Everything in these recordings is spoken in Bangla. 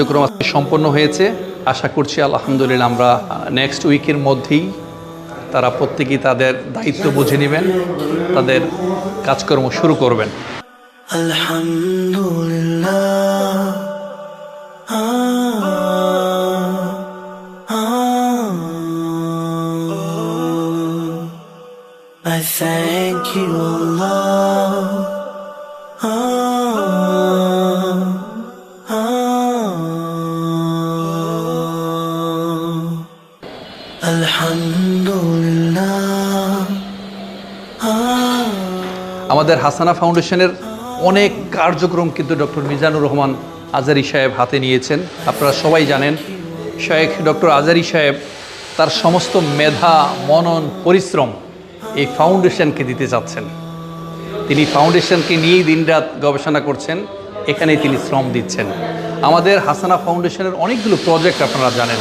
কার্যক্রম আজকে সম্পন্ন হয়েছে। আশা করছি আলহামদুলিল্লাহ আমরা নেক্সট উইকের মধ্যেই তারা প্রত্যেকেই তাদের দায়িত্ব বুঝে নেবেন, তাদের কাজকর্ম শুরু করবেন। I thank you, Allah. Alhamdulillah. আমাদের হাসানা ফাউন্ডেশনের অনেক কার্যক্রম কিন্তু ডক্টর মিজানুর রহমান আজারি সাহেব হাতে নিয়েছেন। আপনারা সবাই জানেন শেখ ডক্টর আজারি সাহেব তার সমস্ত মেধা, মনন, পরিশ্রম এই ফাউন্ডেশনকে দিতে চাচ্ছেন। তিনি ফাউন্ডেশনকে নিয়েই দিনরাত গবেষণা করছেন, এখানেই তিনি শ্রম দিচ্ছেন। আমাদের হাসানা ফাউন্ডেশনের অনেকগুলো প্রজেক্ট আপনারা জানেন।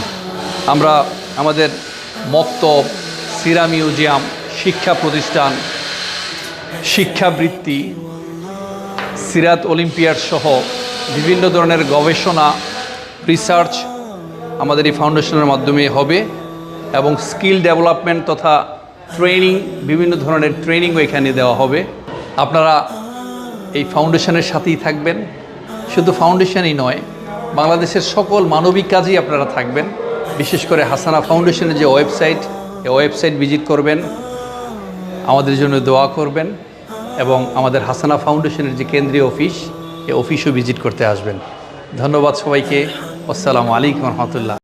আমরা আমাদের মক্তব, সিরা মিউজিয়াম, শিক্ষা প্রতিষ্ঠান, শিক্ষাবৃত্তি, সিরাত অলিম্পিয়াড সহ বিভিন্ন ধরনের গবেষণা, রিসার্চ আমাদের এই ফাউন্ডেশনের মাধ্যমে হবে এবং স্কিল ডেভেলপমেন্ট তথা ট্রেনিং, বিভিন্ন ধরনের ট্রেনিংও এখানে দেওয়া হবে। আপনারা এই ফাউন্ডেশনের সাথেই থাকবেন। শুধু ফাউন্ডেশনই নয়, বাংলাদেশের সকল মানবিক কাজেই আপনারা থাকবেন। বিশেষ করে হাসানা ফাউন্ডেশনের যে ওয়েবসাইট, এই ওয়েবসাইট ভিজিট করবেন, আমাদের জন্য দোয়া করবেন এবং আমাদের হাসানা ফাউন্ডেশনের যে কেন্দ্রীয় অফিস, এই অফিসও ভিজিট করতে আসবেন। ধন্যবাদ সবাইকে। আসসালামু আলাইকুম রহমতুল্লাহ।